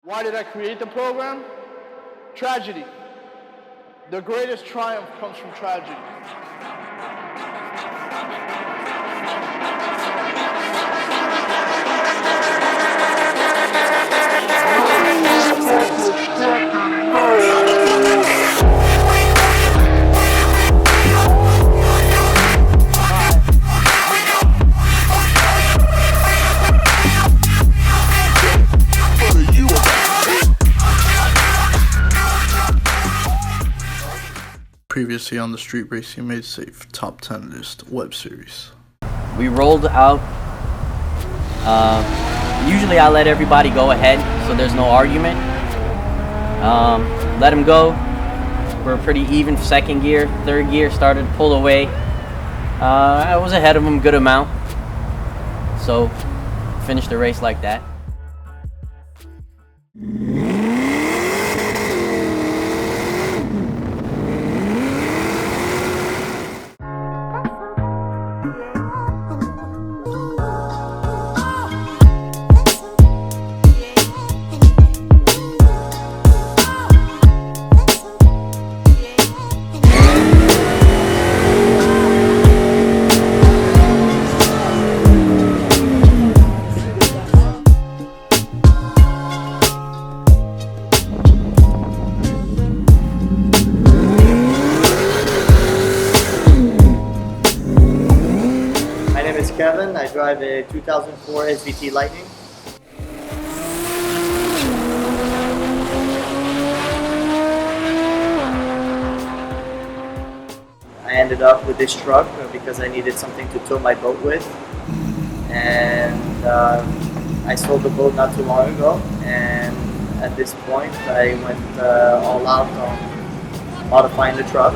Why did I create the program? Tragedy. The greatest triumph comes from tragedy. Previously on the Street Racing Made Safe Top 10 List web series. We rolled out. Usually I let everybody go ahead so there's no argument. Let them go. We're pretty even. Second gear, third gear started to pull away. I was ahead of them good amount. So finished the race like that. Kevin. I drive a 2004 SVT Lightning. I ended up with this truck because I needed something to tow my boat with, and I sold the boat not too long ago, and at this point I went all out on modifying the truck.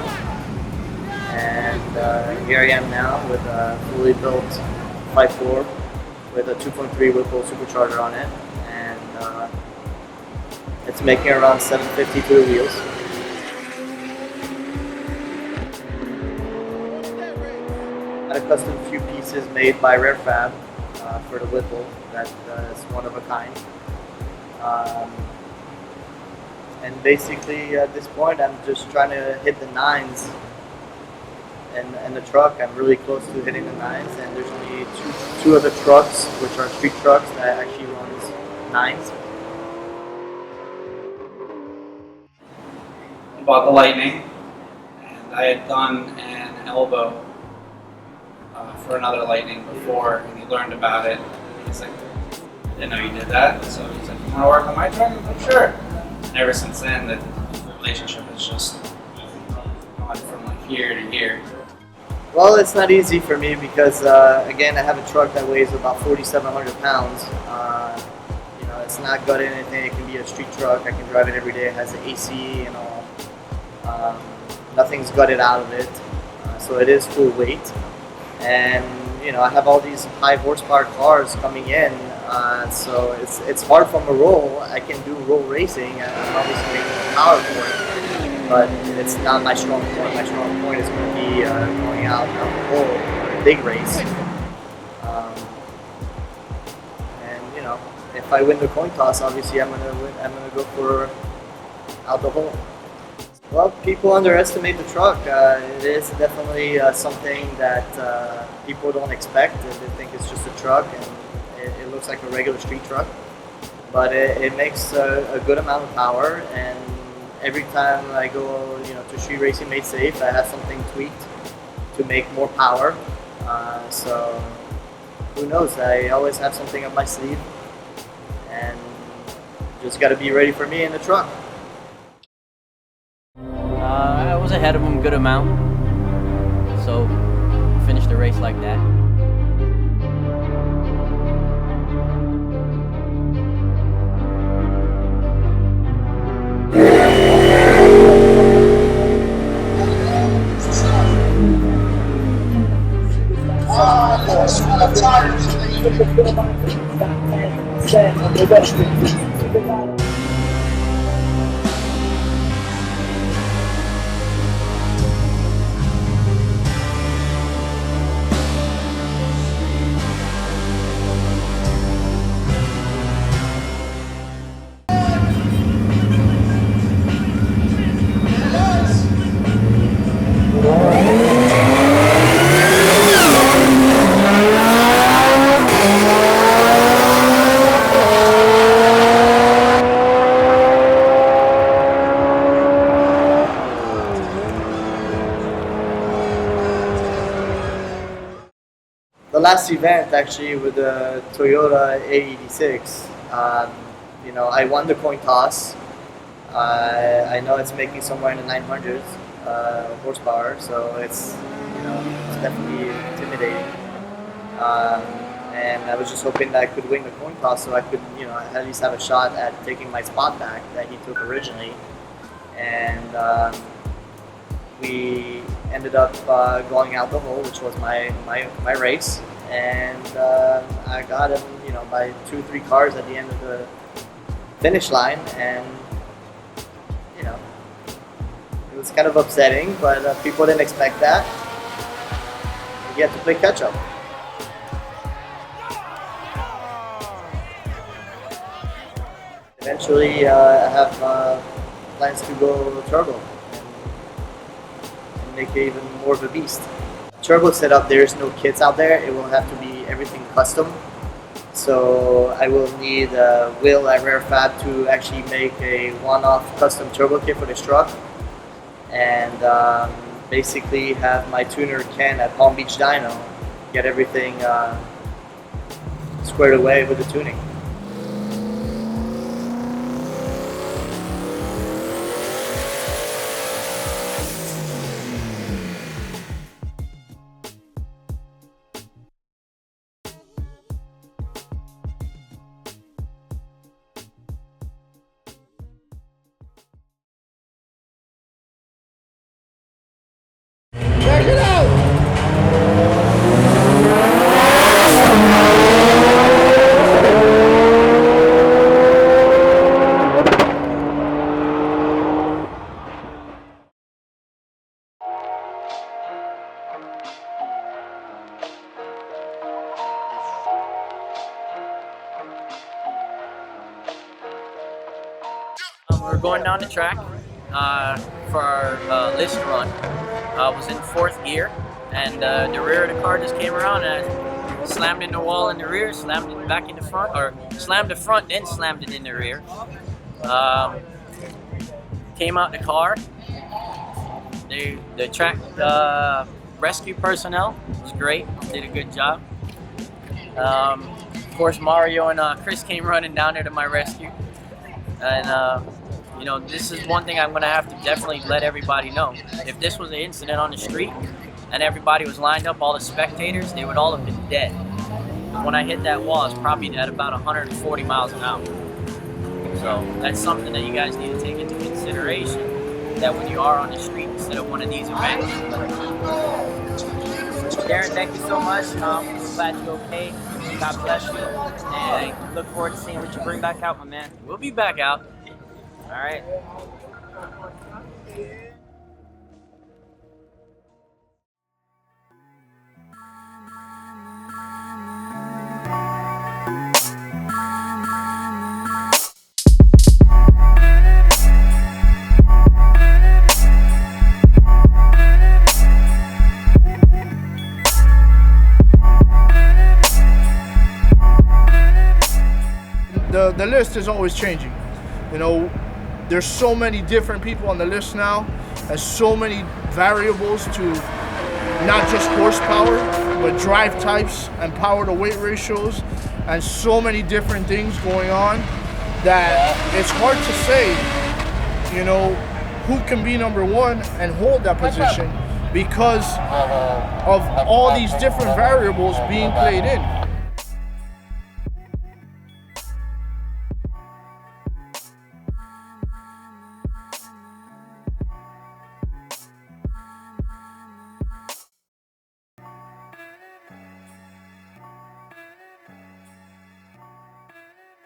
And here I am now with a fully built 5.4 with a 2.3 Whipple supercharger on it, and it's making around 750 to the wheels. I had a custom few pieces made by Rare Fab for the Whipple that is one of a kind. And basically at this point I'm just trying to hit the nines. And the truck, I'm really close to hitting the nines, and there's only two other trucks, which are street trucks, that actually runs nines. I bought the Lightning, and I had done an elbow for another Lightning before, and he learned about it. He's like, I didn't know you did that, so he's like, you want to work on my truck? I'm like, sure. And ever since then, the relationship has just gone from like here to here. Well, it's not easy for me because, again, I have a truck that weighs about 4,700 pounds. You know, it's not got anything. It can be a street truck. I can drive it every day. It has an AC and all. Nothing's gutted out of it, so it is full weight. And you know, I have all these high horsepower cars coming in, so it's hard from a roll. I can do roll racing. I'm obviously making the power for it, but it's not my strong point. My strong point is going to be going out on the hole for a big race. And you know, if I win the coin toss, obviously I'm going to win. I'm going to go for out the hole. Well, people underestimate the truck. It is definitely something that people don't expect. They think it's just a truck, and it looks like a regular street truck. But it makes a good amount of power, and every time I go, you know, to Street Racing Made Safe, I have something tweaked to make more power. So who knows? I always have something up my sleeve, and just got to be ready for me in the truck. I was ahead of him good amount, so finished the race like that. last event actually with the Toyota A86, you know, I won the coin toss. I know it's making somewhere in the 900s horsepower, so it's, you know, it's definitely intimidating. And I was just hoping that I could win the coin toss so I could, you know, at least have a shot at taking my spot back that he took originally. And we ended up going out the hole, which was my race, and I got him, you know, by 2-3 cars at the end of the finish line, and you know, it was kind of upsetting, but people didn't expect that. You had to play catch up. Eventually, I have plans to go turbo and make it even more of a beast. Turbo setup, there's no kits out there. It will have to be everything custom. So I will need Will at Rare Fab to actually make a one-off custom turbo kit for this truck, and basically have my tuner Ken at Palm Beach Dyno get everything squared away with the tuning. Check it out! We're going down the track for our list run. I was in 4th gear, and the rear of the car just came around, and I slammed in the wall in the rear, slammed it back in the front, or slammed the front, then slammed it in the rear. Came out the car. The track rescue personnel was great, did a good job. Of course, Mario and Chris came running down there to my rescue. And you know, this is one thing I'm going to have to definitely let everybody know. If this was an incident on the street and everybody was lined up, all the spectators, they would all have been dead. When I hit that wall, I was probably at about 140 miles an hour. So that's something that you guys need to take into consideration, that when you are on the street instead of one of these events. Darren, thank you so much. I'm glad you're okay. God bless you. And I look forward to seeing what you bring back out, my man. We'll be back out. All right. The list is always changing. You know, there's so many different people on the list now, and so many variables to not just horsepower, but drive types and power to weight ratios, and so many different things going on that it's hard to say, you know, who can be number one and hold that position because of all these different variables being played in.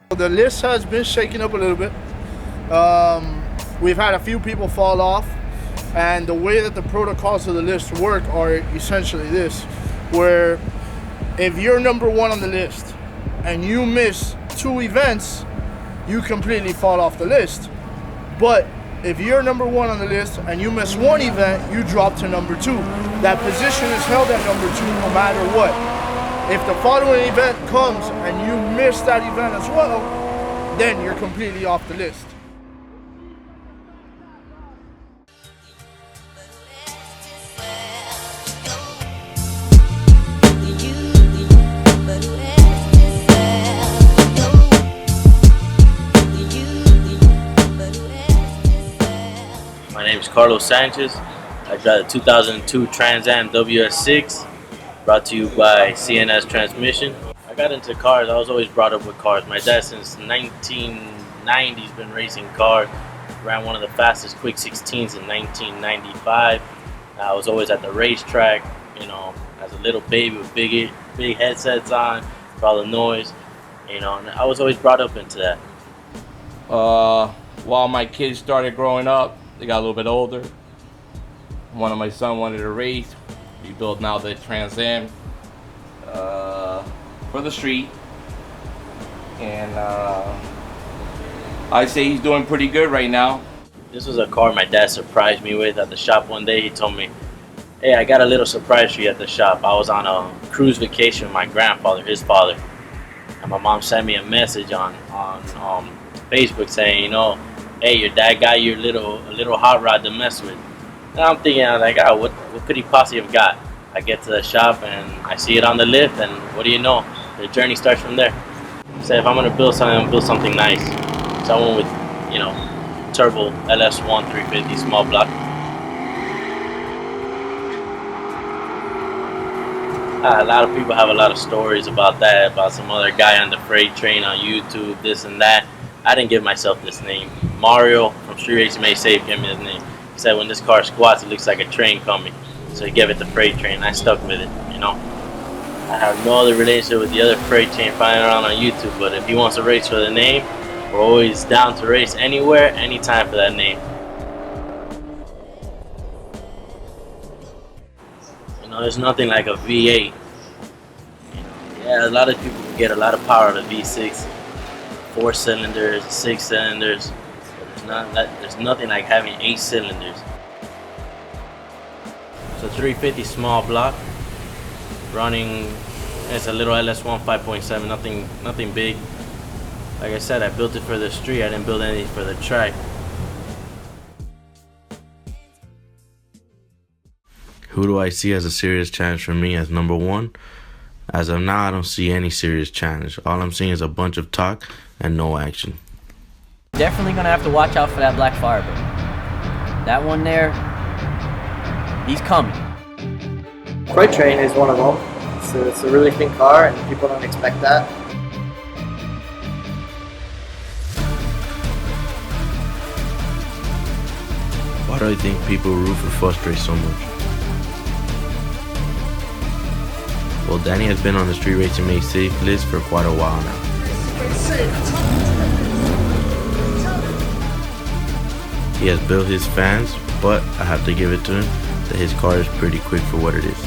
The list has been shaken up a little bit. We've had a few people fall off, and the way that the protocols of the list work are essentially this, where if you're number one on the list and you miss 2 events, you completely fall off the list. But if you're number one on the list and you miss 1 event, you drop to number 2. That position is held at number 2 no matter what. If the following event comes and you miss that event as well, then you're completely off the list. My name is Carlos Sanchez. I drive the 2002 TransAm WS6, brought to you by CNS Transmission. I got into cars. I was always brought up with cars. My dad, since 1990, has been racing cars. Ran one of the fastest quick 16s in 1995. I was always at the racetrack, you know, as a little baby with big headsets on for all the noise, you know, and I was always brought up into that. While my kids started growing up, they got a little bit older. One of my son wanted to race. We built now the TransAm for the street, and I say he's doing pretty good right now. This was a car my dad surprised me with at the shop one day. He told me, "Hey, I got a little surprise for you at the shop." I was on a cruise vacation with my grandfather, his father, and my mom sent me a message on Facebook saying, you know, "Hey, your dad got you a little hot rod to mess with." And I'm thinking, I was like, "Oh, what could he possibly have got?" I get to the shop and I see it on the lift, and what do you know? The journey starts from there. I said, if I'm gonna build something, I'm gonna build something nice. So I went with, you know, turbo LS1 350 small block. A lot of people have a lot of stories about that, about some other guy on the freight train on YouTube, this and that. I didn't give myself this name. Mario from Street Racing Made Safe gave me this name. He said when this car squats, it looks like a train coming. So he gave it the freight train, and I stuck with it, you know. I have no other relationship with the other freight train flying around on YouTube, but if he wants to race for the name, we're always down to race anywhere, anytime for that name. You know, there's nothing like a V8. You know, yeah, a lot of people get a lot of power out of V6, 4 cylinders, 6 cylinders. But there's nothing like having 8 cylinders. It's a 350 small block, running. It's a little LS1 5.7, nothing big. Like I said, I built it for the street. I didn't build anything for the track. Who do I see as a serious challenge for me as number one? As of now, I don't see any serious challenge. All I'm seeing is a bunch of talk and no action. Definitely gonna have to watch out for that black Firebird. That one there, he's coming. Freight train is one of them. It's a really thin car, and people don't expect that. Why do I think people root for Frustrate so much? Well, Danny has been on the Street Racing Made Safe list for quite a while now. He has built his fans, but I have to give it to him that his car is pretty quick for what it is.